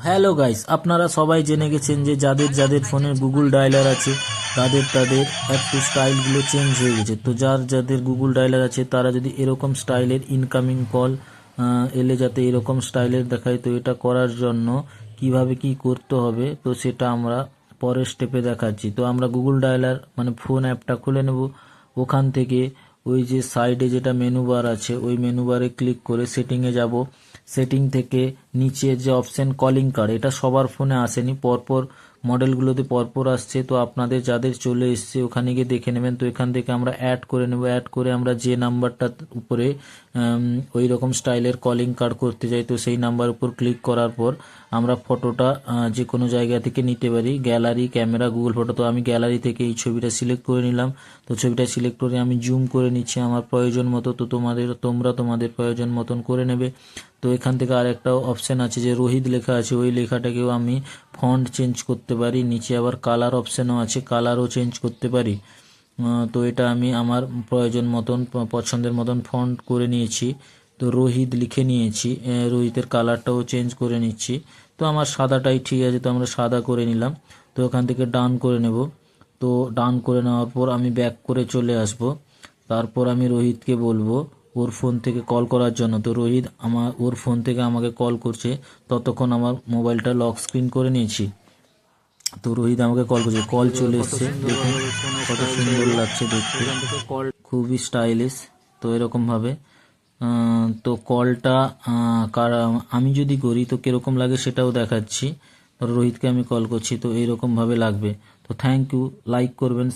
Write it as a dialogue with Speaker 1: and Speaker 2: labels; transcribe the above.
Speaker 1: Hello guys, আপনারা সবাই জেনে গেছেন যে যাদের যাদের ফোনে গুগল ডায়লার আছে তাদের একটু স্টাইলগুলো চেঞ্জ হয়ে গেছে। তো যাদের গুগল ডায়লার আছে তারা যদি এরকম স্টাইলের ইনকামিং কল এলে যাতে এরকম স্টাইলের দেখায়, তো এটা করার জন্য কিভাবে কি করতে হবে তো সেটা আমরা পরের স্টেপে দেখাচ্ছি। তো আমরা গুগল ডায়লার মানে ফোন অ্যাপটা খুলে নেব। ওখান থেকে ওই যে সাইডে যেটা মেনু বার আছে ওই মেনু বারে ক্লিক করে সেটিংয়ে যাব। সেটিং থেকে নিচে যে অপশন কলিং কার্ড, এটা সবার ফোনে আসেনি, পরপর মডেলগুলোতে পরপর আসছে। তো আপনাদের যাদের চলে এসছে ওখানে গিয়ে দেখে নেবেন। তো এখান থেকে আমরা অ্যাড করে নেব। অ্যাড করে আমরা যে নাম্বারটা উপরে ওই রকম স্টাইলের কলিং কার্ড করতে যাই তো সেই নাম্বার উপর ক্লিক করার পর আমরা ফটোটা যে কোনো জায়গা থেকে নিতে পারি, গ্যালারি, ক্যামেরা, গুগল ফটো। তো আমি গ্যালারি থেকে এই ছবিটা সিলেক্ট করে নিলাম। তো ছবিটা সিলেক্ট করে আমি জুম করে নিচ্ছি আমার প্রয়োজন মতো। তো তোমরা তোমাদের প্রয়োজন মতন করে নেবে। তো এখান থেকে আর একটা অপশান আছে যে রোহিত লেখা আছে, ওই লেখাটাকেও আমি ফন্ট চেঞ্জ করতে পারি। নিচে আবার কালার অপশানও আছে, কালারও চেঞ্জ করতে পারি। তো এটা আমি আমার প্রয়োজন মতন পছন্দের মতন ফন্ট করে নিয়েছি। তো রোহিত লিখে নিয়েছি, রোহিতের কালারটাও চেঞ্জ করে নিচ্ছি। তো আমার সাদাটাই ঠিক আছে, তো আমরা সাদা করে নিলাম। তো ওখান থেকে ডান করে নেব। তো ডান করে নেওয়ার পর আমি ব্যাক করে চলে আসব। তারপর আমি রোহিতকে বলবো ওর ফোন থেকে কল করার জন্য। তো রোহিত ওর ফোন থেকে আমাকে কল করছে, ততক্ষণ আমার মোবাইলটা লক স্ক্রিন করে নিয়েছি। তো রোহিত আমাকে কল করছে, কল চলে এসছে, দেখুন কত সুন্দর লাগছে দেখতে, খুবই স্টাইলিশ। তো এরকমভাবে তো কলটা আমি যদি করি তো কীরকম লাগে সেটাও দেখাচ্ছি। রোহিতকে আমি কল করছি, তো এইরকমভাবে লাগবে। তো থ্যাংক ইউ, লাইক করবেন।